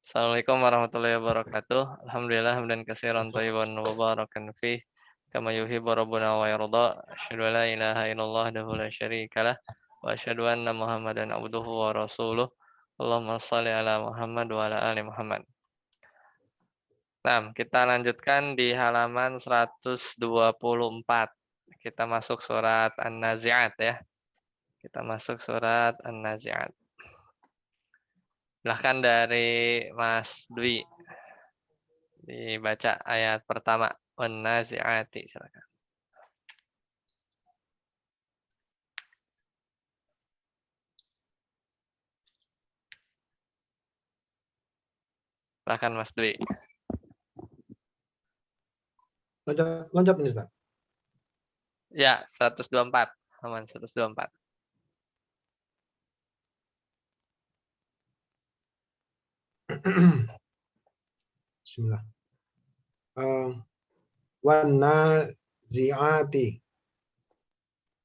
Assalamualaikum warahmatullahi wabarakatuh. Alhamdulillah hamdan katsiran thayyiban mubarakan fih kama yuhibbu rabbuna wa yarda. Asyhadu an la ilaha illallah wahdahu la syarikalah wa asyhadu anna Muhammadan abduhu wa rasuluh. Allahumma shalli ala Muhammad wa ala ali Muhammad. Nah, kita lanjutkan di halaman 124. Kita masuk surat An-Nazi'at ya. Kita masuk surat An-Nazi'at. Silahkan dari Mas Dwi. Dibaca ayat pertama. Wan-nazi'ati. Silakan. Silakan Mas Dwi. Loncat ini Ustaz. Ya, 124. Aman, 124. Bismillah. Wan-nazi'ati.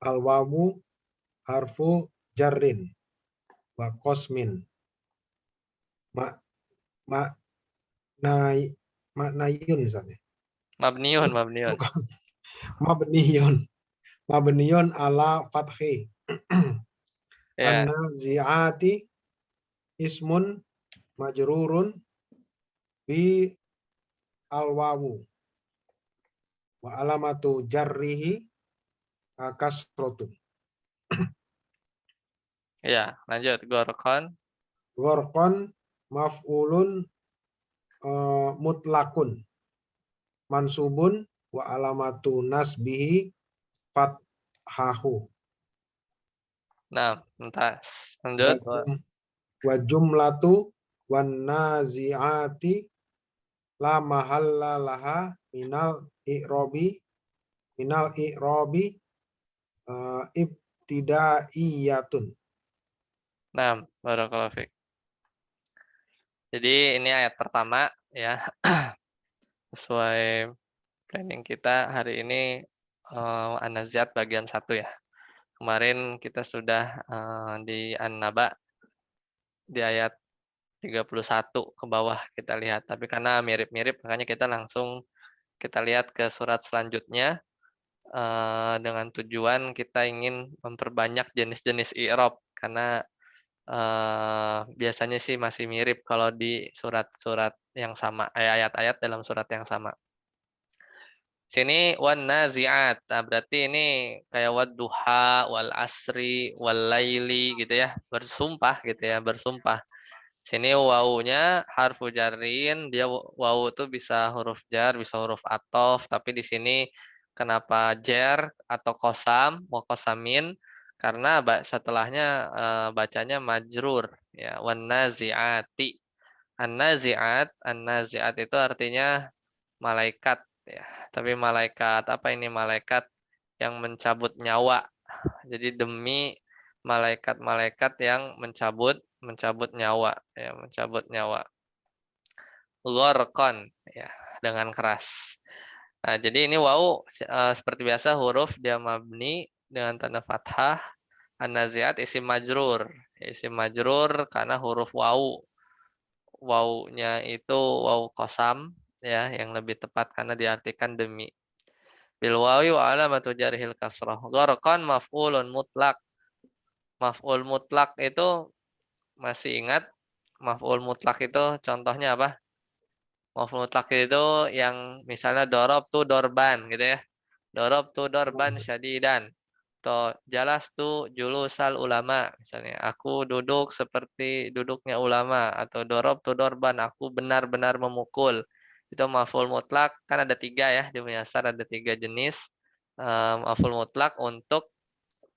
Al-wawu harfu jarrin wa qasmin. Maknayun Ustaz. Mabniun. Mabniyun ala fathi. Ya, An-nazi'ati ismun majrurun bi al-wawu wa alamatu jarrihi kasrotun. ya, lanjut. Gorkon. Gorkon maf'ulun mutlakun mansubun wa alamatu nasbihi fathahu. Nah, entas. Lanjut. Wa jumlatu wan nazi'ati la mahalla laha minal i'robi ibtidaiyatun. Nah, barakallahu fiik. Jadi ini ayat pertama ya. Sesuai planning kita hari ini An-Nazi'at bagian 1 ya. Kemarin kita sudah di An-Naba di ayat 31 ke bawah kita lihat. Tapi karena mirip-mirip makanya kita langsung kita lihat ke surat selanjutnya dengan tujuan kita ingin memperbanyak jenis-jenis i'rab karena biasanya sih masih mirip kalau di surat-surat yang sama, ayat-ayat dalam surat yang sama. Sini wan nazi'at. Nah, berarti ini kayak wadduha, wal asri, wal laili gitu ya, bersumpah gitu ya, bersumpah. Sini wawunya harfu jarrin, dia wawu itu bisa huruf jar, bisa huruf atof, tapi di sini kenapa jar atau kosam, wa kosamin? Karena setelahnya bacanya majrur ya, wan nazi'ati. An-nazi'at itu artinya malaikat ya. Tapi malaikat apa ini? Malaikat yang mencabut nyawa. Jadi demi malaikat-malaikat yang mencabut nyawa ya, mencabut nyawa. Gharqan ya, dengan keras. Nah, jadi ini wawu seperti biasa huruf dia mabni dengan tanda fathah. An-nazi'at isim majrur. Isim majrur karena huruf wawu. Wawunya itu wawu kosam ya, yang lebih tepat karena diartikan demi. Bil wawi wa alamatu jarhil kasrah. Gharqan maf'ulun mutlak. Maf'ul mutlak itu masih ingat? Maf'ul mutlak itu contohnya apa? Maf'ul mutlak itu yang misalnya dorob tu dorban gitu ya. Dorob tu dorban syadidan. Atau jalas tu julusal ulama. Misalnya aku duduk seperti duduknya ulama. Atau dorob tu dorban. Aku benar-benar memukul. Itu maf'ul mutlak. Kan ada 3 ya. Di Muyassar ada 3 jenis. Maf'ul mutlak untuk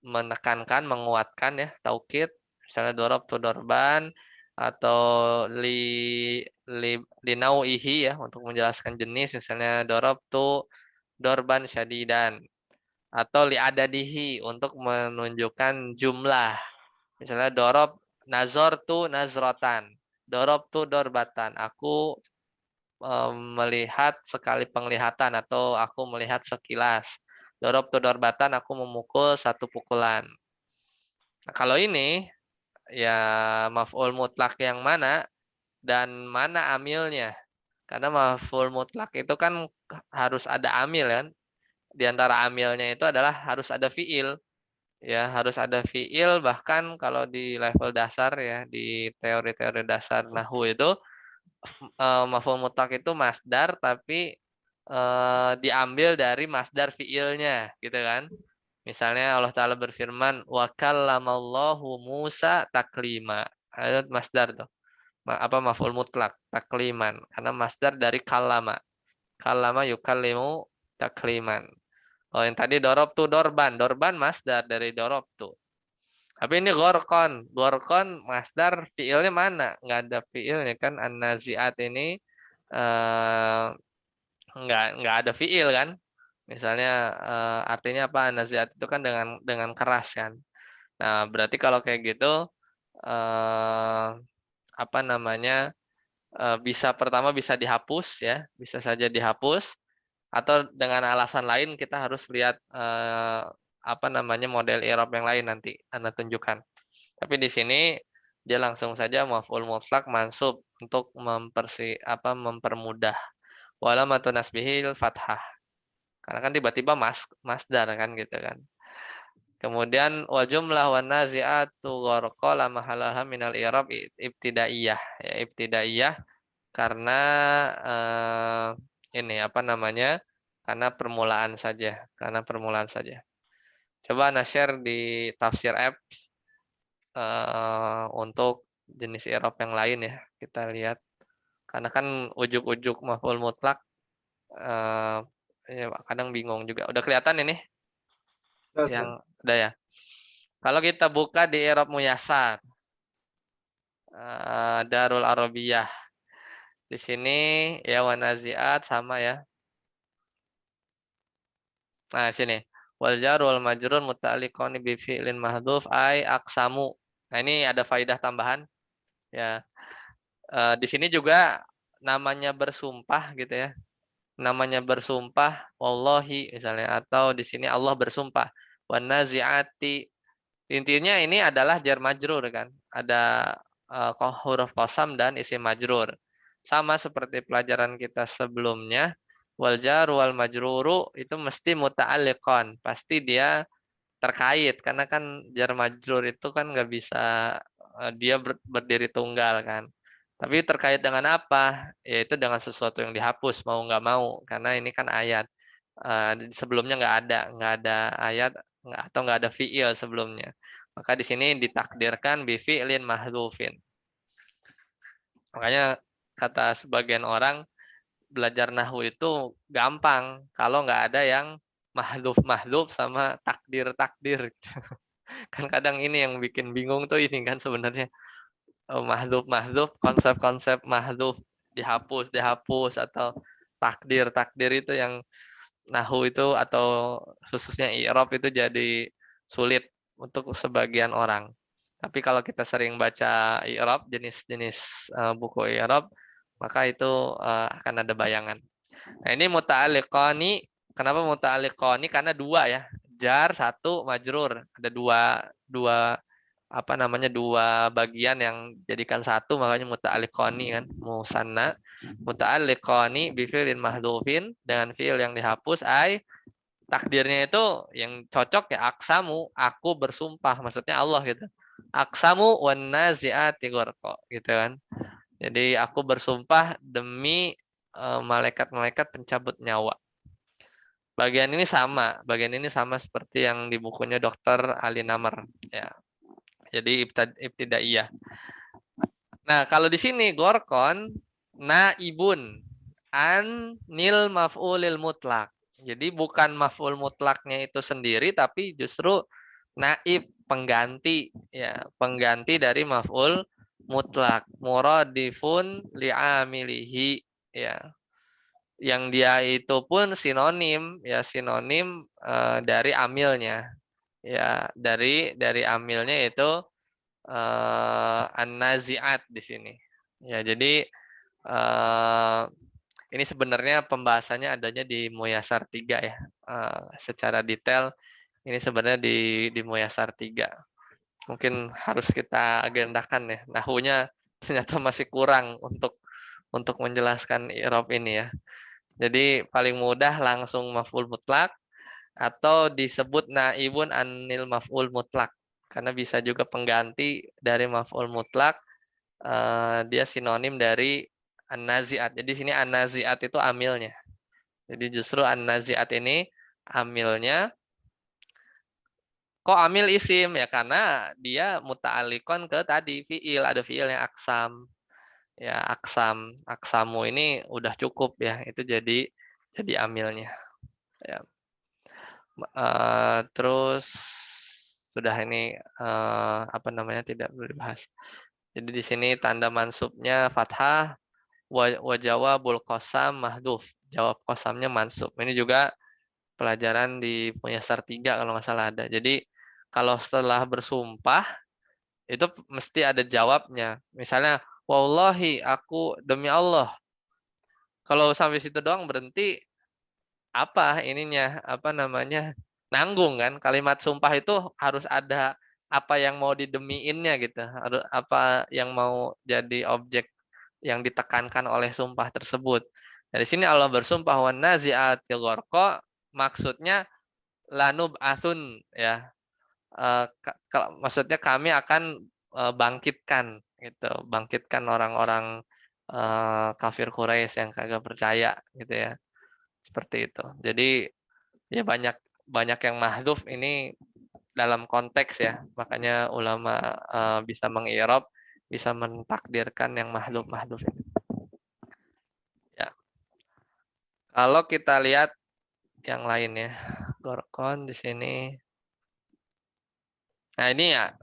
menekankan, menguatkan ya. Taukid. Misalnya dorob tu dorban. Atau li nau'ihi ya. Untuk menjelaskan jenis. Misalnya dorob tu dorban syadidan. Atau li'adadihi untuk menunjukkan jumlah. Misalnya dorob nazor tu nazrotan. Dorob tu dorbatan. Aku melihat sekali penglihatan atau aku melihat sekilas. Dorob tu dorbatan, aku memukul 1 pukulan. Nah, kalau ini ya maf'ul mutlak yang mana? dan mana amilnya. Karena maf'ul mutlak itu kan harus ada amil kan. Di antara amilnya itu adalah harus ada fiil. Ya, harus ada fiil, bahkan kalau di level dasar ya, di teori-teori dasar nahwu itu maf'ul mutlak itu masdar tapi diambil dari masdar fiilnya gitu kan. Misalnya Allah Ta'ala berfirman, wa kallamallahu Musa taklima. Ada masdar tuh. Apa maf'ul mutlak, takliman. Karena masdar dari kallama. Kallama yukallimu takliman. Oh, yang tadi dorob tuh dorban. Dorban masdar dari dorob tuh. Tapi ini gorkon. Gorkon masdar fiilnya mana? Nggak ada fiilnya kan. An-nazi'at ini nggak ada fiil kan. Misalnya artinya apa? An-nazi'at itu kan dengan keras kan. Nah, berarti kalau kayak gitu eh, apa namanya? Bisa pertama bisa dihapus ya, bisa saja dihapus atau dengan alasan lain kita harus lihat apa namanya model i'rab yang lain nanti Anda tunjukkan. Tapi di sini dia langsung saja maf'ul mutlak mansub untuk mempermudah. Walamatu nasbihil fathah. Karena kan tiba-tiba masdar kan gitu kan. Kemudian wa jumlah wan nazi'atu gharqa la mahalaha minal i'rab ibtidaiyah. Ya, ibtidaiyah karena ini apa namanya? Karena permulaan saja, karena permulaan saja. Coba Anda share di tafsir apps untuk jenis i'rab yang lain ya. Kita lihat. Karena kan ujuk-ujuk maf'ul mutlak ya kadang bingung juga. Udah kelihatan ini yang udah ya. Kalau kita buka di i'rab muyassar Darul Arabiyah. Di sini ya wanaziat sama ya. Nah, sini. Wal jar wal majrur muta'alliqun bi fi'lin mahdhuf ay aqsamu. Nah, ini ada faidah tambahan ya. Di sini juga namanya bersumpah gitu ya. Namanya bersumpah wallahi misalnya atau di sini Allah bersumpah. Wan nazi'ati. Intinya ini adalah jar majrur kan. Ada huruf qasam dan isim majrur. Sama seperti pelajaran kita sebelumnya, wal jar wal majruru itu mesti muta'alliqan, pasti dia terkait karena kan jar majrur itu kan nggak bisa dia berdiri tunggal kan. Tapi terkait dengan apa? Yaitu dengan sesuatu yang dihapus mau nggak mau karena ini kan ayat. Sebelumnya nggak ada ayat atau nggak ada fiil sebelumnya. Maka di sini ditakdirkan bi fi'lin mahdzufin. Makanya kata sebagian orang belajar nahwu itu gampang kalau nggak ada yang mahdhuf sama takdir. Kan kadang ini yang bikin bingung tuh ini kan sebenarnya mahdhuf konsep-konsep mahdhuf dihapus atau takdir itu yang nahwu itu atau khususnya i'rab itu jadi sulit untuk sebagian orang. Tapi kalau kita sering baca i'rab jenis-jenis buku i'rab maka itu akan ada bayangan. Nah, ini muta'alliqani. Kenapa muta'alliqani? Karena dua ya. Jar satu, majrur. Ada dua apa namanya dua bagian yang jadikan satu makanya muta'alliqani kan musanna muta'alliqani bi fi'lin mahdhufin dengan fi'il yang dihapus takdirnya itu yang cocok ya aksamu aku bersumpah maksudnya Allah gitu aksamu wan nazi'ati gharqa gitu kan jadi aku bersumpah demi malaikat-malaikat pencabut nyawa. Bagian ini sama seperti yang di bukunya Dr. Ali Namr ya. Jadi ibtidaiyah. Nah, kalau di sini gorkon naibun an nil maf'ulil mutlak. Jadi bukan maf'ul mutlaknya itu sendiri tapi justru naib pengganti ya, pengganti dari maf'ul mutlak. Muradifun li'amilihi ya. Yang dia itu pun sinonim ya sinonim dari amilnya. Ya, dari amilnya itu an-nazi'at di sini. Ya, jadi ini sebenarnya pembahasannya adanya di Muyasar 3 ya. Secara detail ini sebenarnya di Muyasar 3. Mungkin harus kita agendakan ya. Nahunya ternyata masih kurang untuk menjelaskan i'rab ini ya. Jadi paling mudah langsung maf'ul mutlak atau disebut naibun anil maf'ul mutlak. Karena bisa juga pengganti dari maf'ul mutlak, dia sinonim dari an-nazi'at. Jadi sini an-nazi'at itu amilnya. Jadi justru an-nazi'at ini amilnya. Kok amil isim? Ya karena dia muta'alikon ke tadi fi'il, ada fi'il yang aksam. Ya aksam, aksamu ini udah cukup ya, itu jadi amilnya. Ya. Terus sudah ini apa namanya tidak perlu dibahas. Jadi di sini tanda mansubnya fathah, wa jawabul qasam mahdhuf. Jawab qasamnya mansub. Ini juga pelajaran di Muyassar 3 kalau nggak salah ada. Jadi kalau setelah bersumpah itu mesti ada jawabnya. Misalnya wallahi aku demi Allah. Kalau sampai situ doang berhenti apa ininya apa namanya nanggung kan, kalimat sumpah itu harus ada apa yang mau didemiinnya gitu, harus apa yang mau jadi objek yang ditekankan oleh sumpah tersebut. Dari sini Allah bersumpah wan nazi'atil gharqa, maksudnya lanub asun ya. Maksudnya kami akan bangkitkan gitu, bangkitkan orang-orang kafir Quraisy yang kagak percaya gitu ya. Seperti itu. Jadi ya banyak banyak yang mahdhuf ini dalam konteks ya. Makanya ulama bisa mengi'rab, bisa mentakdirkan yang mahdhuf ini. Ya. Kalau kita lihat yang lain ya. Gorkon di sini. Nah, ini ya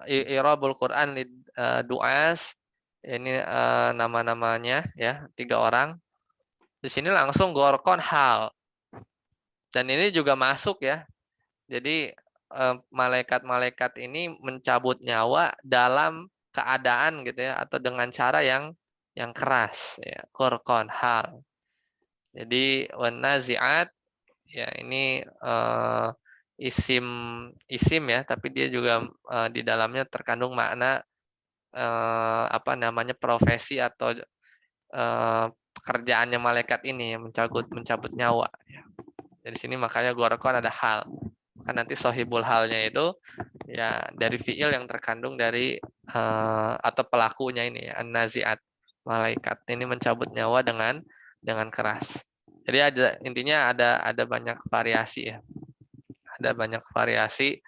i'rabul Quran du'as. Ini nama-namanya ya, 3 orang. Di sini langsung gorkon hal. Dan ini juga masuk ya. Jadi malaikat-malaikat ini mencabut nyawa dalam keadaan gitu ya atau dengan cara yang keras ya, qorqon hal. Jadi wanazi'at ya ini isim isim ya, tapi dia juga di dalamnya terkandung makna apa namanya profesi atau pekerjaannya malaikat ini mencabut mencabut nyawa ya. Dari sini makanya qorqon ada hal. Kan nanti sohibul halnya itu ya dari fiil yang terkandung dari atau pelakunya ini an-nazi'at, malaikat ini mencabut nyawa dengan keras. Jadi intinya ada banyak variasi ya, ada banyak variasi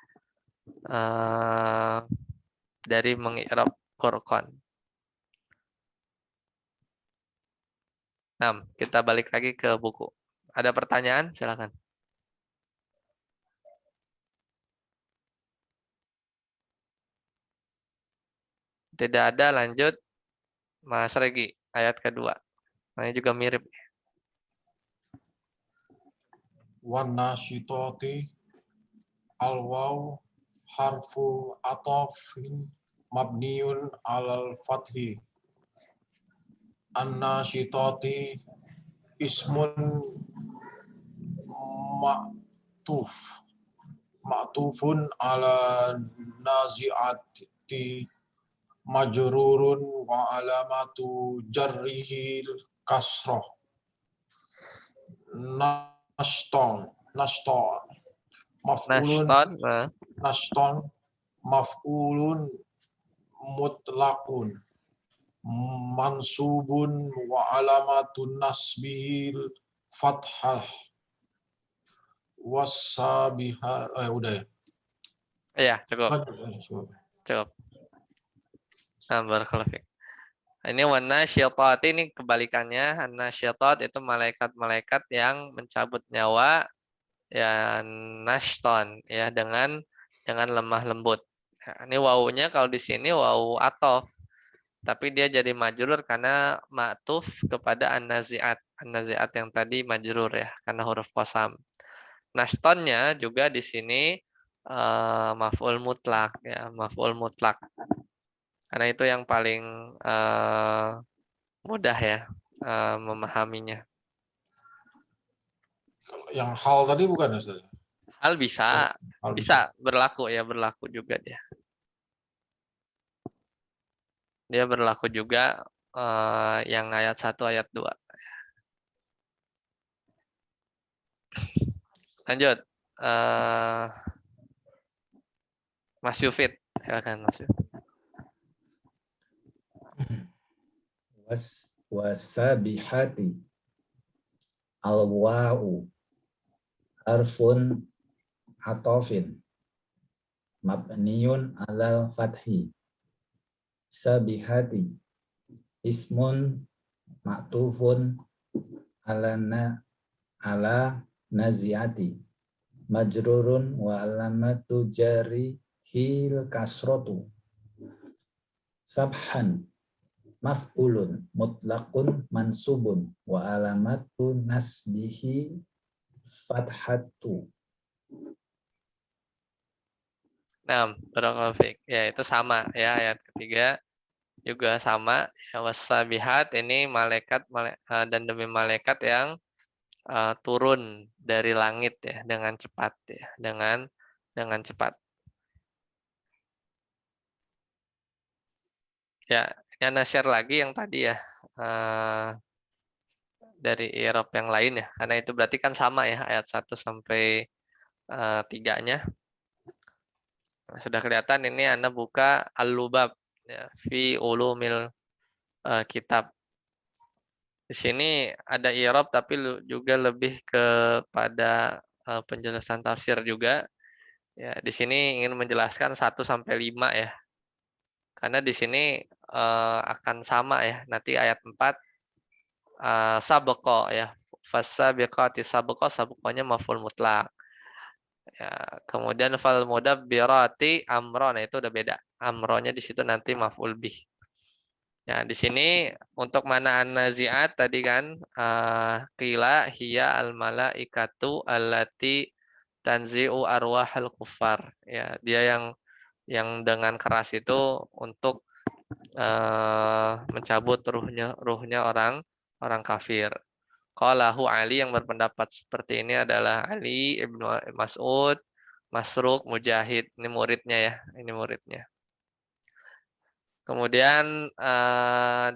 dari mengi'rab Qur'an. Nah, kita balik lagi ke buku. Ada pertanyaan? Silakan. Tidak ada, lanjut Mas Regi, ayat kedua. Ini juga mirip. Wan nasyitati al-waw harfu atafin mabniun alal fathi. An-nasyitati ismun ma'tuf ma'tufun ala nazi'ati majrurun wa alamatu jarrihi kasrah. Nashton maf'ulun Nashton, nashton maf'ulun mutlaqun mansubun wa alamatun nasbihil fathah wasabiha udah ya. iya cukup. Lanjut. Cukup. Nah, barakallahu fiik. Ini warna syaitat ini kebalikannya. Nasyatat itu malaikat-malaikat yang mencabut nyawa ya nashton ya dengan lemah lembut. Nah, ini wawunya kalau di sini wawu atof, tapi dia jadi majrur karena ma'tuf kepada an-nazi'at. An-nazi'at yang tadi majrur ya karena huruf qasam. Nashtonnya juga di sini maf'ul mutlak ya, maf'ul mutlak. Karena itu yang paling mudah ya memahaminya. Yang hal tadi bukan ya, Ustaz? Hal bisa Hal bisa berlaku ya, berlaku juga dia. Dia berlaku juga yang ayat 1 ayat 2. Lanjut. Mas Yufid, silakan Mas Yufid. Wasabihati al-wa'u harfun atofin mabniun alal fathi sabihati ismun ma'tufun ala naziati majrurun wa alamatu jarihil kasrotu sabhan maf'ulun mutlaqun mansubun wa alamatu nasbihi fathatu. Nah, barakallahu. Ya, itu sama ya, ayat ketiga juga sama. Ya, wasabihat ini malaikat dan demi malaikat yang turun dari langit ya dengan cepat ya, dengan cepat. Ya, Yana share lagi yang tadi ya, dari i'rab yang lain ya, karena itu berarti kan sama ya ayat 1 sampai 3-nya. Sudah kelihatan ini Anda buka Al-Lubab ya, fi ulumil kitab. Di sini ada i'rab tapi juga lebih kepada penjelasan tafsir juga. Ya, di sini ingin menjelaskan 1 sampai 5 ya. Karena di sini akan sama ya. Nanti ayat 4 sabqa ya. Fasabiqati sabqa, sabqanya maf'ul mutlak. Ya, kemudian fal mudabbirati amron, nah itu udah beda. Amronnya di situ nanti maf'ul bih. Ya, di sini untuk mana an-nazi'at tadi kan qila hiya al-malaikatu allati tanzi'u arwahal kuffar. Ya, dia yang dengan keras itu untuk mencabut ruhnya orang kafir. Qalahu Ali, yang berpendapat seperti ini adalah Ali Ibnu Mas'ud, Masruq, Mujahid. Ini muridnya ya, ini muridnya. Kemudian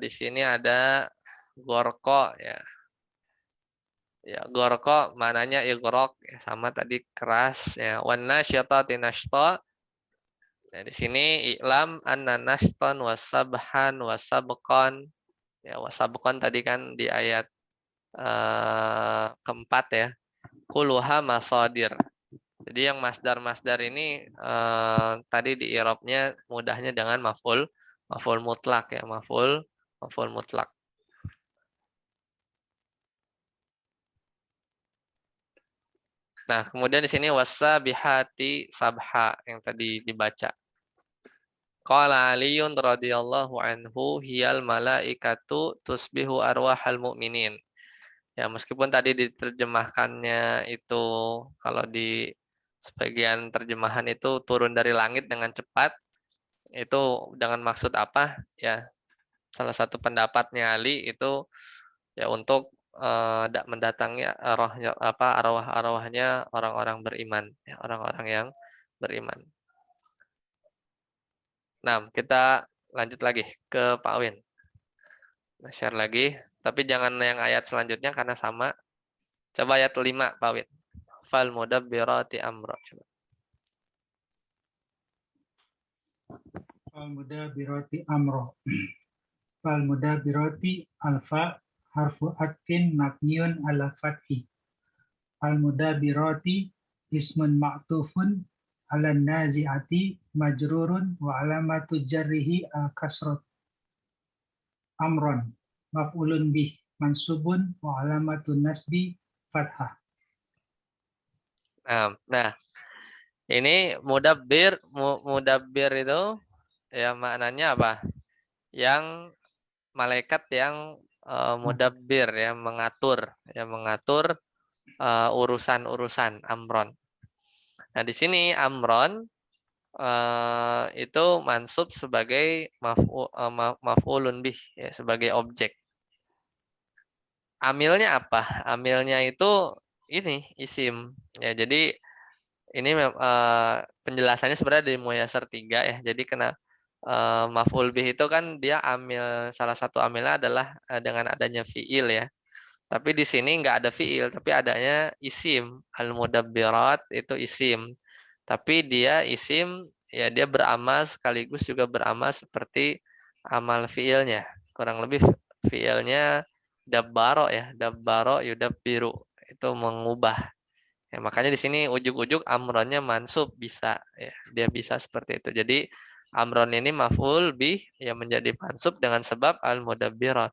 di sini ada Gorko ya. Ya, Gorko mananya igrok ya, sama tadi keras ya. Wan nasyatati nashta. Nah, di sini i'lam anna nashtan wasabhan wasabqan. Ya, wasabqan tadi kan di ayat keempat ya. Kuluha masadir. Jadi yang masdar-masdar ini tadi di i'rabnya mudahnya dengan maf'ul mutlak ya, maf'ul mutlak. Nah, kemudian di sini wasabihati sabha yang tadi dibaca. Qala Aliyun radhiyallahu anhu hiyal malaikatu tusbihu arwahal mu'minin. Ya, meskipun tadi diterjemahkannya itu kalau di sebagian terjemahan itu turun dari langit dengan cepat, itu dengan maksud apa? Ya, salah satu pendapatnya Ali itu ya untuk mendatangi rohnya apa arwah-arwahnya orang-orang beriman, ya, orang-orang yang beriman. Nah, kita lanjut lagi ke Pak Win. Share lagi, tapi jangan yang ayat selanjutnya karena sama. Coba ayat 5, Pak Win. Fal mudabbirati amra. Coba. Fal mudabbirati amro. Fal mudabbirati alfa harfu atfin mabniun ala fathi. Al mudabbirati ismun ma'tufun ala nazi'ati majrurun wa alamatu jarrihi al kasrat. Amron maf'ulun bih mansubun wa alamatu nasbi fathah. Nah, ini mudabbir itu ya maknanya apa? Yang malaikat yang mudabbir ya, mengatur urusan-urusan amron. Nah, di sini amron itu mansub sebagai maf'ulun bih ya, sebagai objek. Amilnya apa? Amilnya itu ini isim ya. Jadi ini penjelasannya sebenarnya dari Muyassar 3 ya. Jadi Maf'ul bih itu kan dia salah satu amilnya adalah dengan adanya fiil ya. Tapi di sini nggak ada fiil, tapi adanya isim. Al-mudabbirat itu isim. Tapi dia isim, ya dia beramal sekaligus juga beramal seperti amal fiilnya. Kurang lebih fiilnya dabbaro ya, dabbaro yudabbiru. Itu mengubah. Ya, makanya di sini ujuk-ujuk amronnya mansub bisa ya. Dia bisa seperti itu. Jadi amron ini maf'ul bih yang menjadi mansub dengan sebab al-mudabbirat.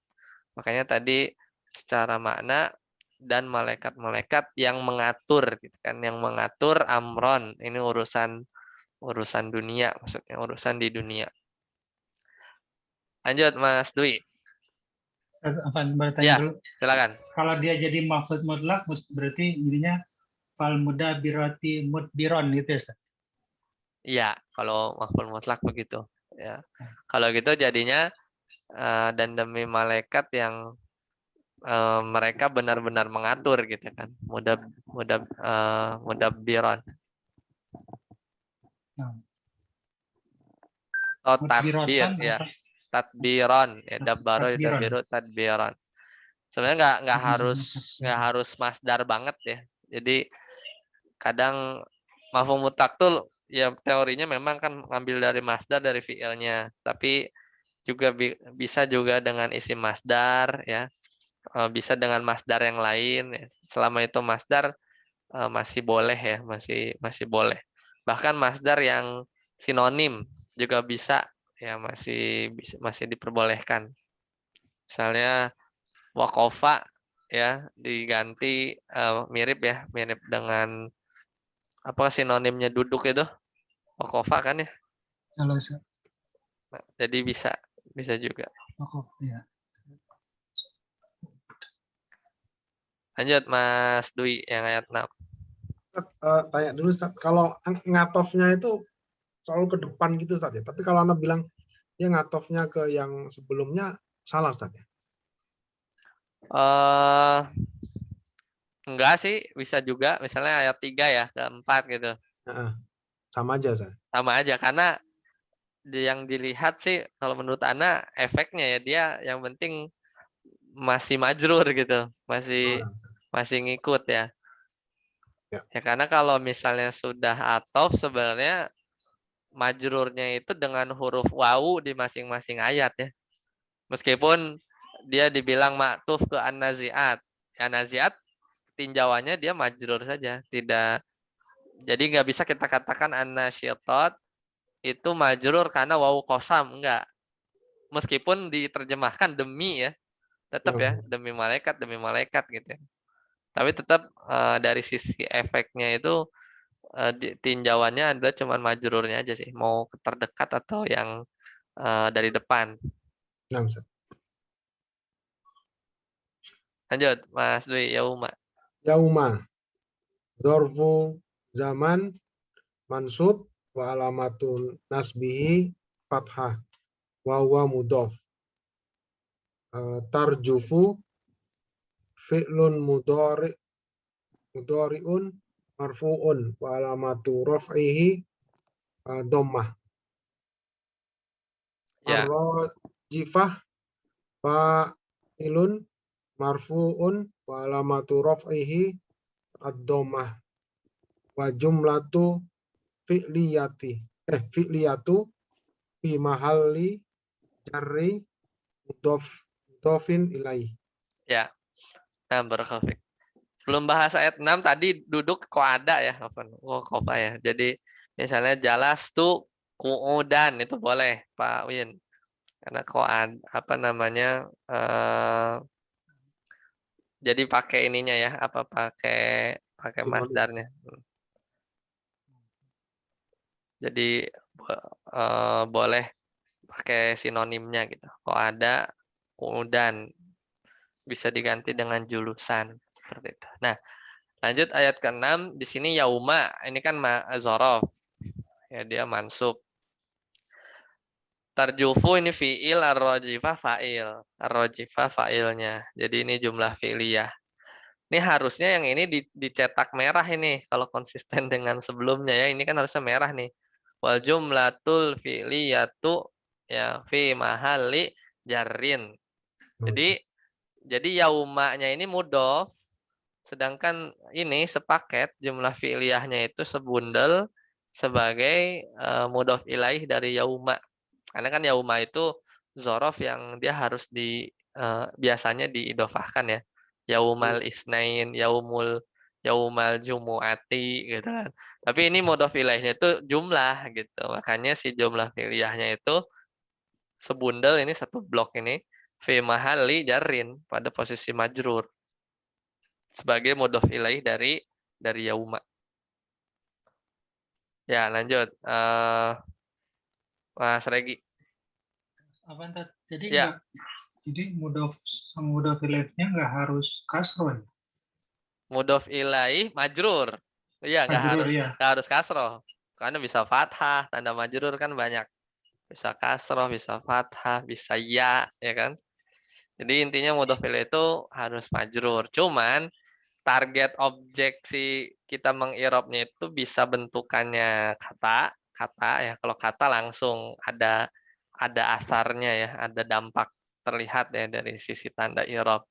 Makanya tadi secara makna dan malaikat-malaikat yang mengatur gitu kan, yang mengatur amron. Ini urusan dunia, maksudnya urusan di dunia. Lanjut Mas Dwi. Afan, bertanya Ya, dulu. silakan. Kalau dia jadi maf'ul mutlak, berarti intinya fal mudabirati mudbiron gitu ya, Ustaz? Iya, kalau maf'ul mutlak begitu. Ya, kalau gitu jadinya dan demi malaikat yang mereka benar-benar mengatur gitu kan, mudabbiron Nah, atau tadbir mudbirotan ya, atau tadbiron ya, dabbaro tadbiron. yudabbiru tadbiron. Sebenarnya nggak harus masdar banget ya. Jadi kadang mafhum mutlak tuh ya teorinya memang kan ngambil dari masdar dari fiilnya, tapi juga bisa juga dengan isim masdar ya. Bisa dengan masdar yang lain ya. Selama itu masdar masih boleh ya, masih boleh. Bahkan masdar yang sinonim juga bisa ya, masih diperbolehkan. Misalnya wakofa ya diganti mirip dengan apa sinonimnya duduk itu wakofa kan ya. Kalau Ustaz, Nah, jadi bisa juga. ya. Lanjut Mas Dwi yang ayat 6. Tanya dulu Ustaz, kalau ngatofnya itu selalu ke depan gitu Ustaz ya. Tapi kalau Anda bilang dia ngatofnya ke yang sebelumnya, salah Ustaz ya? Enggak sih, bisa juga misalnya ayat 3 ya ke 4 gitu. Heeh. Sama aja Ustaz. Sama aja karena yang dilihat sih kalau menurut Ana efeknya ya, dia yang penting masih majrur gitu, masih ngikut ya. Ya. Ya karena kalau misalnya sudah atof sebenarnya majrurnya itu dengan huruf wawu di masing-masing ayat ya. Meskipun dia dibilang maktuf ke an-naziat. An-naziat tinjauannya dia majrur saja, tidak. Jadi nggak bisa kita katakan an-nasyitat itu majrur karena wawu qasam, enggak. Meskipun diterjemahkan demi ya, tetap ya demi malaikat gitu ya. Tapi tetap dari sisi efeknya itu tinjauannya adalah cuman majrurnya aja sih, mau terdekat atau yang dari depan. Nah, Ustaz. Lanjut Mas Dwi, yauma. Yauma, dzarfu zaman, mansub, wa alamatun nasbihi fathah, wa huwa mudhaf. Tarjufu, fi'lun mudhari'un marfu'un, wa alamatu raf'ihi dhammah. Ya. Ar-rajifah, fa'ilun marfu'un, wa alamatu raf'ihi ad-dhammah. Wa jumlatu fi'liyatu fi mahalli jarri mudhofin ilaih. Ya. Nah, barakallahu. Sebelum bahas ayat 6 tadi duduk kok ada ya, kofa ya. Jadi misalnya jalas tuh kuudan itu boleh Pak Win. Karena apa namanya jadi pakai ininya ya, pakai masdarnya. Jadi boleh pakai sinonimnya gitu. Kok ada kuudan bisa diganti dengan julusan seperti itu. Nah, lanjut ayat ke-6 di sini yauma ini kan zorof. Ya dia mansub. Tarjufu ini fiil, ar-rajifah fa'il. Ar-rajifah fa'ilnya. Jadi ini jumlah fi'liyah. Ini harusnya yang ini dicetak merah ini kalau konsisten dengan sebelumnya ya. Ini kan harusnya merah nih. Wal jumlatul fi'liyatu ya fi mahalli jarrin. Jadi yaumanya ini mudhof, sedangkan ini sepaket jumlah fi'liyahnya itu sebundel sebagai mudhof ilaih dari yauma. Karena kan yauma itu zorof yang dia harus biasanya diidofahkan ya. Yaumal isnain, yaumal jumu'ati gitu kan. Tapi ini mudhof ilaihnya itu jumlah gitu. Makanya si jumlah fi'liyahnya itu sebundel ini satu blok ini fi mahalli jarrin pada posisi majrur sebagai mudhof ilaih dari yauma. Ya, lanjut. Mas Regi. Apa entar? Jadi Ya. enggak, jadi mudhof ilaihnya enggak harus kasroh. Mudhof ilaih majrur. Iya, Majrur ya. nggak harus kasroh. Karena bisa fathah, tanda majrur kan banyak. Bisa kasroh, bisa fathah, bisa ya kan? Jadi intinya mudhof ilaih itu harus majrur. Cuman target objek si kita mengirobnya itu bisa bentukannya kata ya. Kalau kata langsung ada asarnya ya, ada dampak terlihat ya dari sisi tanda irob.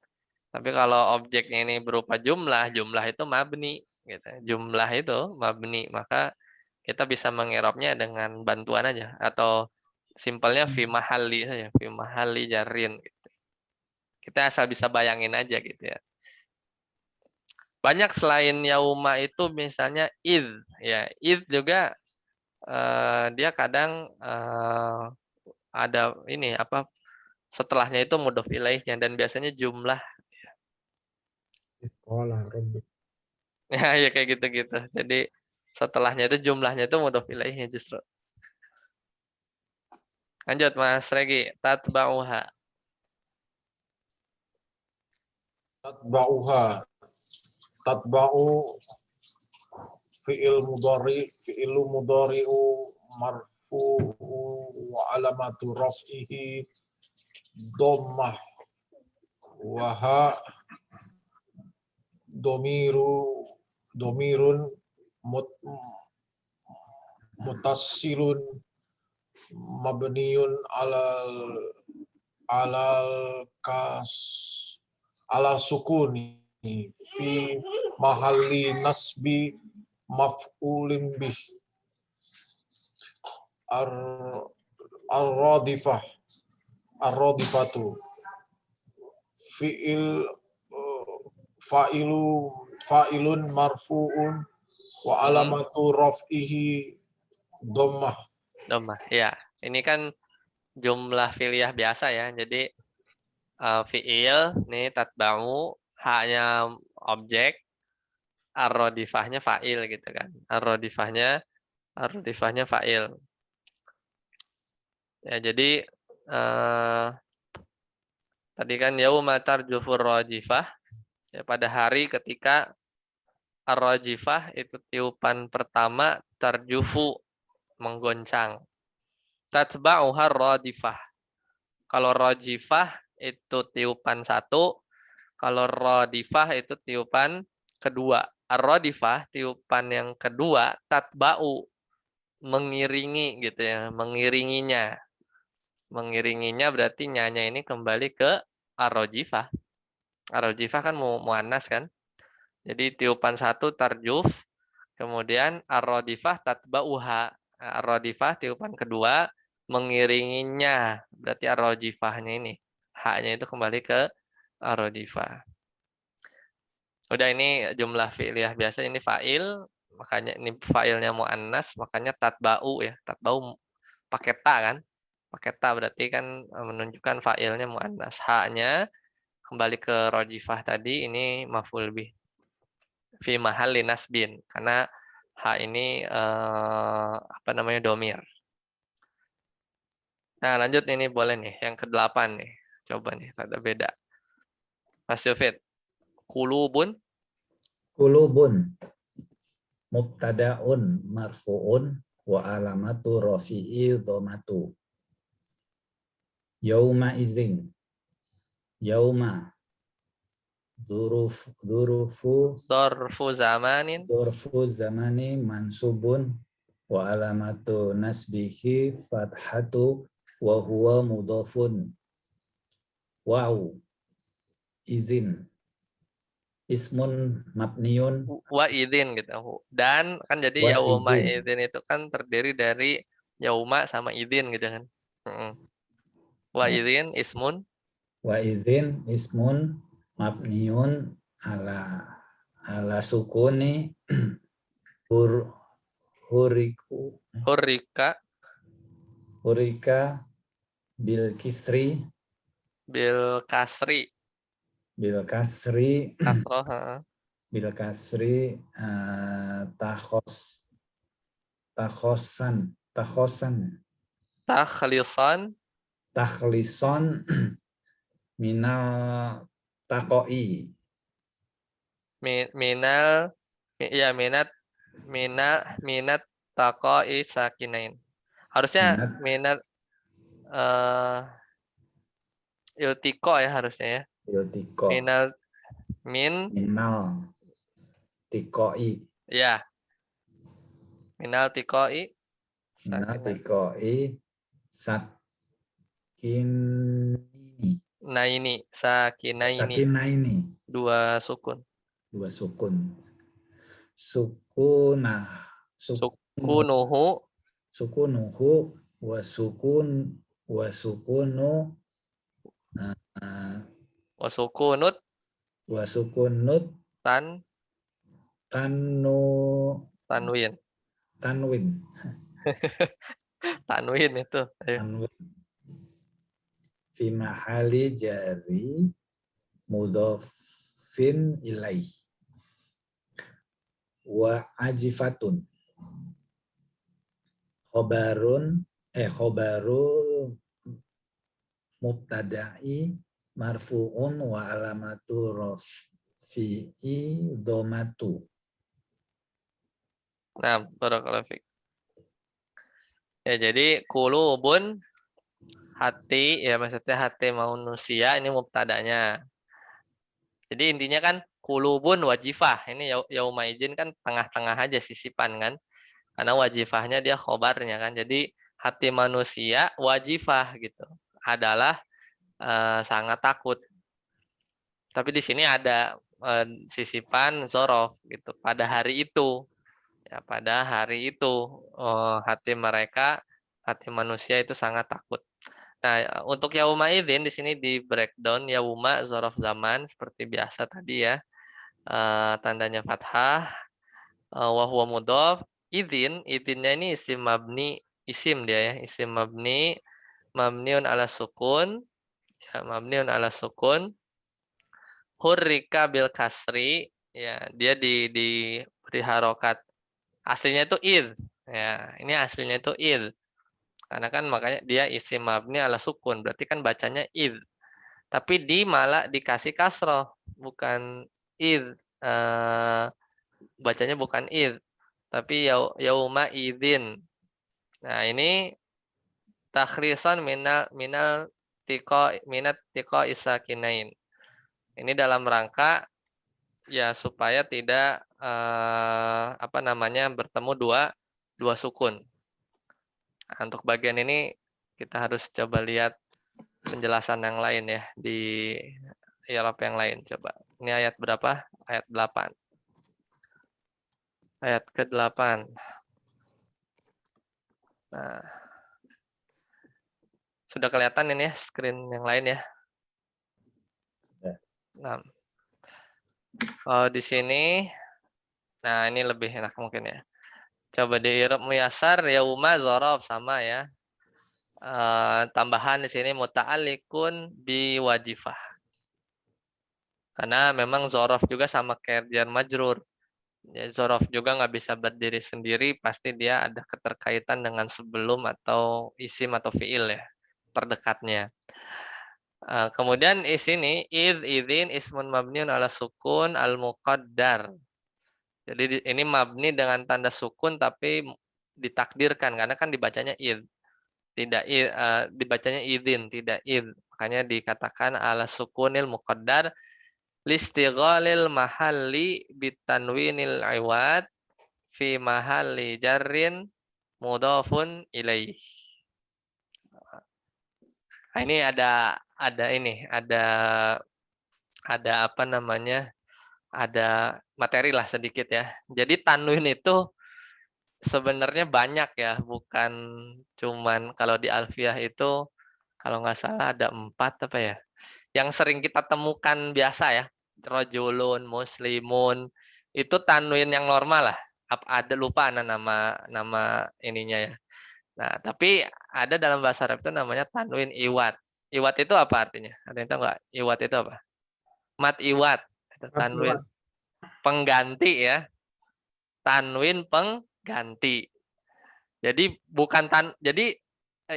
Tapi kalau objeknya ini berupa jumlah itu mabni gitu. Jumlah itu mabni, maka kita bisa mengirobnya dengan bantuan aja atau simpelnya fi mahalli saja, fi mahalli jarrin gitu. Kita asal bisa bayangin aja gitu ya. Banyak selain yauma itu misalnya id ya. Id juga dia kadang ada ini apa setelahnya itu mudhof ilaihnya dan biasanya jumlah. Sekolah, Robby. Ya, ya kayak gitu-gitu. Jadi setelahnya itu jumlahnya itu mudhof ilaihnya justru. Lanjut Mas Regi, tatba'uha. Tatba'u fi'il mudhari'u marfu'u wa alamatu raf'ihi dhammah wa ha domirun mutassilun mabniun alal sukuni fi mahalli nasbi maf'ulin bih ar-radifatu fa'ilun marfu'un wa alamatu raf'ihi dhammah. Dhammah. Ya, ini kan jumlah fi'liyah biasa ya. Jadi fi'il nih tatba'u, haknya objek, ar-radifahnya fa'il gitu kan. Ar-radifahnya fa'il. Ya, jadi tadi kan yauma tarjufur rajifah, ya pada hari ketika ar-rajifah itu tiupan pertama tarjufu menggoncang. Tatba'uhar radifah. Kalau rajifah itu tiupan satu, kalau radifah itu tiupan kedua. Ar-radifah tiupan yang kedua tatba'u mengiringi gitu ya, mengiringinya. Mengiringinya berarti nyanya ini kembali ke ar-rajifah. Ar-rajifah kan muannas kan? Jadi tiupan satu tarjuf, kemudian ar-radifah tatba'uha. Ar-radifah tiupan kedua mengiringinya. Berarti ar-rajifahnya ini. Haknya itu kembali ke ar-radifah. Udah ini jumlah fi'liyah biasa ini fa'il, makanya ini fa'ilnya muannas, makanya tatba'u ya. Tatba'u pakai ta kan? Pakai ta berarti kan menunjukkan fa'ilnya muannas. Haknya kembali ke rajifah tadi ini maf'ul bih. Fi mahalli nasbin karena ha ini apa namanya domir. Nah, lanjut ini boleh nih yang ke-8 nih. Coba nih rada beda. Mas Yufid. Kulubun mubtada'un marfu'un wa alamatu rafi'i dhammatu. Yauma izin. Yauma Dzarfu zamani mansubun wa alamatu nasbihi fathatu wa huwa mudhafun. Waw izin ismun mabniun Wa idin gitu. Dan kan jadi wa yauma izin. idin itu kan terdiri dari yauma sama idin gitu kan. Mm-mm. Wa idin ismun Wa izin ismun mabniun ala sukuni hur huriku hurrika hurika bil kisri bil kasri kasroh heeh. bil kasri takhosan Takhlisan takhlison minal takoi minal ya minat taqoi sakinain. Harusnya minat minat eh iltiko ya harusnya ya. yotiko Minal min minal tikoi ya minal tikoi minal sakinain. tikoi sakini Sakinaini sakinaini dua sukun. dua sukun sukunah Sukunuhu sukunuhu wa sukunu wa sukunut wa sukunut tan tanwin. tanwin Tanwin itu. Ayo. tanwin fi mahali jari mudhafin ilaih wa ajifatun khobaru mubtada'i marfu'un wa alamatu rafi'i dhamatu. Nah, barakallahu fiik. Ya, jadi kulubun hati ya maksudnya hati manusia ini mubtadanya. Jadi intinya kan kulubun wajifah. Ini yauma izin kan tengah-tengah aja sisipan kan. Karena wajifahnya dia khobarnya kan. Jadi hati manusia wajifah gitu. Adalah sangat takut. Tapi di sini ada sisipan zorof gitu. Pada hari itu. Ya, pada hari itu hati mereka, hati manusia itu sangat takut. Nah, untuk yauma idzin di sini di breakdown yauma zorof zaman seperti biasa tadi ya. Tandanya fathah, wa huwa mudhof, idzinnya ini isim mabni, isim dia ya, isim mabni mabniun ala sukun, ya mabniun ala sukun, hurrika bil kasri, ya dia diberi harokat. Aslinya itu id. Ya, ini aslinya itu id. Karena kan makanya dia isim mabni ala sukun, berarti kan bacanya id. Tapi malah dikasih kasroh, bukan id. Bacanya bukan id, tapi yauma idzin. Nah, ini takhrisan minat tiko isakinain. Ini dalam rangka ya supaya tidak bertemu dua sukun. Nah, untuk bagian ini kita harus coba lihat penjelasan yang lain ya di Arab yang lain coba. Ini ayat berapa? Ayat 8. Ayat ke-8. Nah, sudah kelihatan ini ya screen yang lain ya. Nah, di sini, nah ini lebih enak mungkin ya. Coba di i'rab muyasar yauma zorof sama ya. Tambahan di sini muta'alliqun bi wajifah. Karena memang zorof juga sama kayak jar majrur. Ya, zorof juga nggak bisa berdiri sendiri, pasti dia ada keterkaitan dengan sebelum atau isim atau fiil ya, terdekatnya. Kemudian di sini idzin ismun mabniun ala sukun al muqaddar. Jadi ini mabni dengan tanda sukun tapi ditakdirkan karena kan dibacanya id. Tidak dibacanya idzin, tidak id. Makanya dikatakan ala sukunil muqaddar listighalil mahalli bitanwinil iwad fi mahalli jarrin mudhafun ilaih. Nah, ini ada apa namanya? Ada materi lah sedikit ya. Jadi tanwin itu sebenarnya banyak ya, bukan cuman kalau di Alfiyah itu kalau nggak salah ada 4 apa ya? Yang sering kita temukan biasa ya, rojulun, muslimun, itu tanwin yang normal lah. Ada lupa nama nama ininya ya. Nah, tapi ada dalam bahasa Arab itu namanya tanwin iwat. Iwat itu apa artinya? Ada yang tahu nggak? Iwat itu apa? Mat iwat. Itu tanwin Iwat. pengganti ya. Tanwin pengganti. Jadi bukan jadi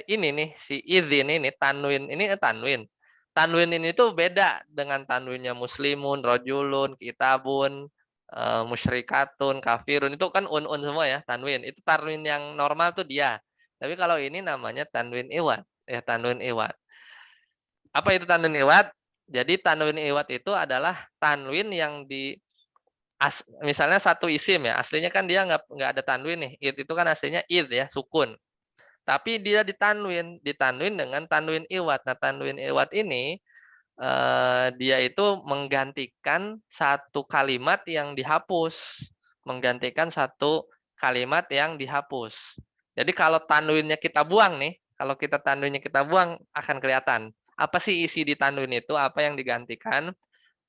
ini nih si idzin ini tanwin ini tanwin. Tanwin ini tuh beda dengan tanwinnya muslimun, rojulun, kitabun, musyrikatun, kafirun itu kan un semua ya tanwin. Itu tanwin yang normal tuh dia. Tapi kalau ini namanya tanwin iwat ya tanwin iwat. Apa itu tanwin iwat? Jadi tanwin iwat itu adalah tanwin yang misalnya satu isim ya aslinya kan dia nggak ada tanwin nih. Itu kan aslinya id ya sukun. Tapi dia ditanwin dengan tanwin iwat. Nah, tanwin iwat ini dia itu menggantikan satu kalimat yang dihapus, menggantikan satu kalimat yang dihapus. Jadi kalau tanwinnya kita buang nih, kalau kita tanwinnya kita buang akan kelihatan apa sih isi di tanwin itu, apa yang digantikan.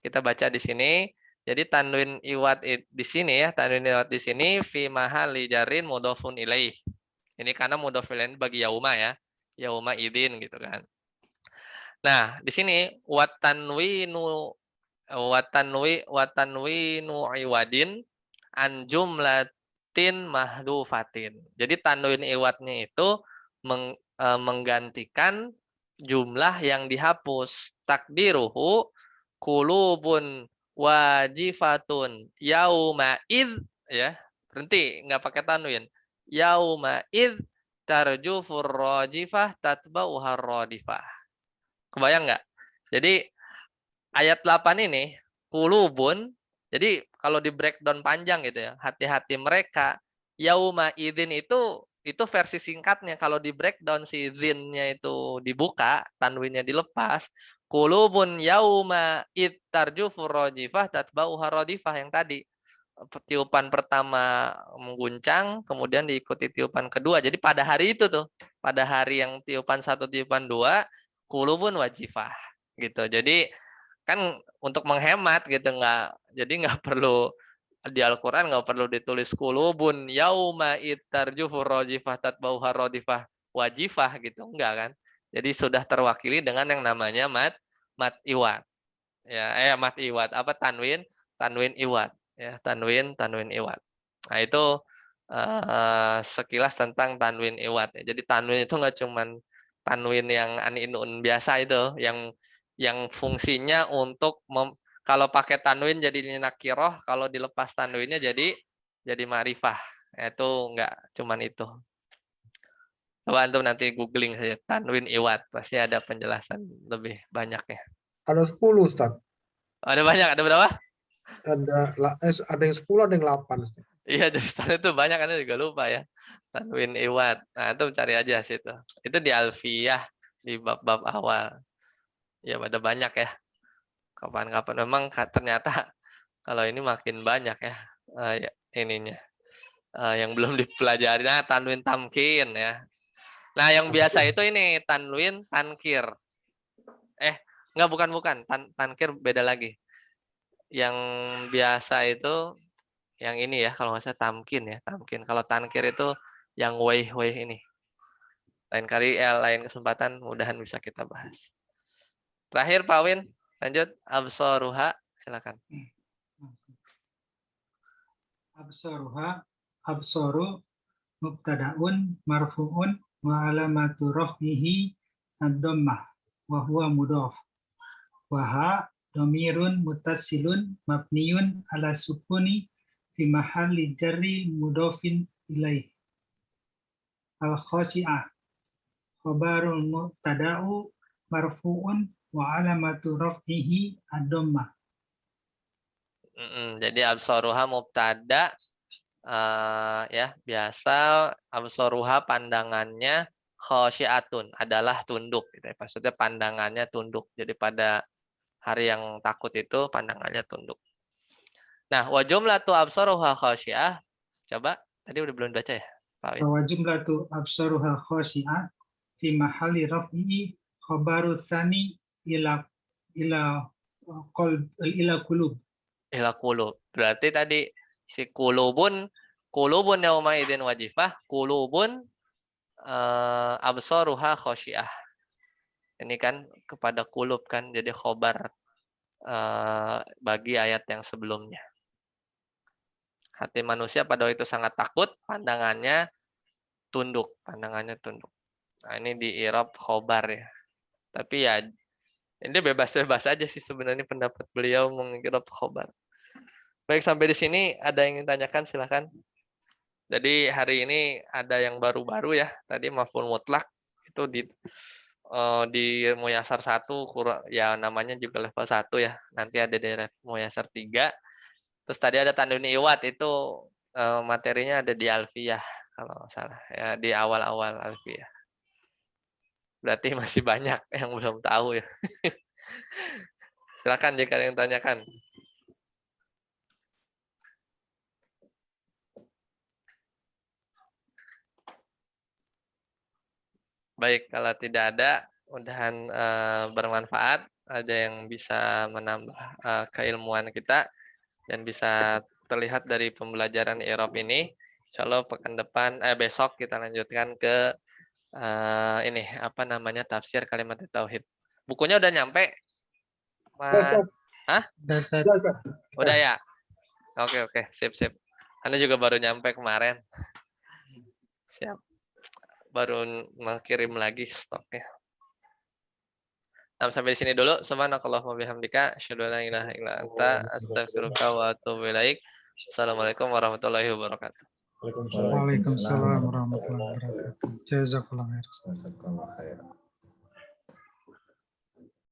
Kita baca di sini. Jadi tanwin iwat di sini ya, tanwin iwat di sini fi mahalli jarrin mudhofun ilaih. Ini karena mudhof ilaih bagi yauma ya. Yauma idin gitu kan. Nah, di sini watanwinu iwadin an jumlatin mahdufatin. Jadi tanwin iwadnya itu menggantikan jumlah yang dihapus. Takdiruhu kulubun wajifatun yauma id ya. Berhenti, nggak pakai tanwin. Yauma id tarjufur rajifah tatba'uhar radifah. Kebayang nggak? Jadi ayat 8 ini kulubun. Jadi kalau di breakdown panjang gitu ya, hati-hati mereka yauma idzin itu versi singkatnya. Kalau di breakdown si zinnya itu dibuka, tanwinnya dilepas, kulubun yauma id tarjufur rajifah tatba'uhar radifah yang tadi. Tiupan pertama mengguncang, kemudian diikuti tiupan kedua. Jadi pada hari itu tuh, pada hari yang tiupan 1, tiupan 2, kulubun wajifah gitu. Jadi kan untuk menghemat gitu nggak perlu di Al-Qur'an nggak perlu ditulis kulubun yauma itarjufur rajifah tatbauhar radifah wajifah gitu enggak kan. Jadi sudah terwakili dengan yang namanya mat iwat. Ya, mat iwat apa tanwin iwat ya, tanwin iwat. Nah, itu sekilas tentang tanwin iwat. Jadi tanwin itu nggak cuman tanwin yang aninun biasa itu, yang fungsinya untuk kalau pakai tanwin jadi nakiroh, kalau dilepas tanwinnya jadi ma'rifah. Itu nggak cuman itu. Coba antum nanti googling saja tanwin iwat, pasti ada penjelasan lebih banyaknya. Ada 10, Ustaz. Ada banyak, ada berapa? Ada yang 10, ada yang 8, Ustaz. Iya, itu banyak, Anda juga lupa ya. Tanwin iwat. Nah, itu cari aja situ. Itu di Alfiyah, di bab-bab awal. Ya, ada banyak ya. Kapan-kapan memang ternyata kalau ini makin banyak ya, ininya. Yang belum dipelajari. Nah, tanwin tamkin ya. Nah, yang biasa itu ini tanwin tankir. Bukan. Tankir beda lagi. Yang biasa itu yang ini ya, kalau nggak salah tamkin ya, tamkin. Kalau tankir itu yang waih ini. Lain kali, lain kesempatan, mudahan bisa kita bahas. Terakhir, Pak Win, lanjut. Absaruha, silakan. Absaru mubtadaun marfu'un wa alamatu raf'ihi ad-dhammah wa huwa mudhaf. Wa ha dhamirun muttasilun mabniyun ala sukuni fi mahalli jarri mudhafin ilaih. Al-khasi'ah khabarul mubtada'u marfu'un wa alamatu raf'ihi ad-dhammah. Jadi absaruha mubtada ya biasa, absaruha pandangannya khosyiatun adalah tunduk. Gitu. Maksudnya pandangannya tunduk. Jadi pada hari yang takut itu pandangannya tunduk. Nah, wa jumlatu absaruha khosyiah. Coba, tadi udah belum baca ya, Pak Wid? Wa jumlatu absaruha khosyi'ah fi mahalli raf'i khabaru tsani ila qulub. Ila kulub. Berarti tadi si kulubun yauma idzin wajifah, kulubun absaruha khosyiah. Ini kan kepada kulub kan, jadi khobar bagi ayat yang sebelumnya. Hati manusia pada waktu itu sangat takut, pandangannya tunduk. Nah, ini di i'rab khobar ya. Tapi ya, ini bebas-bebas aja sih sebenarnya pendapat beliau mengirab khobar. Baik, sampai di sini ada yang ingin tanyakan, silahkan. Jadi hari ini ada yang baru-baru ya. Tadi maf'ul mutlak itu di Muyasar 1 ya namanya juga level 1 ya. Nanti ada di Muyasar 3. Terus tadi ada tandun iwat itu materinya ada di Alfiyah kalau nggak salah ya, di awal-awal Alfiyah. Berarti masih banyak yang belum tahu ya. Silakan jika ada yang tanyakan. Baik, kalau tidak ada, mudahan bermanfaat. Ada yang bisa menambah keilmuan kita dan bisa terlihat dari pembelajaran i'rab ini. Insyaallah pekan depan besok kita lanjutkan ke ini apa namanya tafsir kalimat tauhid. Bukunya udah nyampe? Ustaz. Hah? Ustaz. Udah ya? Oke, sip. Anda juga baru nyampe kemarin. Siap. Baru mengirim lagi stoknya. Nah, sampai di sini dulu. Subhanakallahumma bihamdika asyhadu an la ilaha illa anta astaghfiruka wa atubu ilaik. Assalamualaikum warahmatullahi wabarakatuh. Waalaikumsalam. Waalaikumsalam warahmatullahi wabarakatuh. Jazakallahu khairan. Jazakallahu khairan.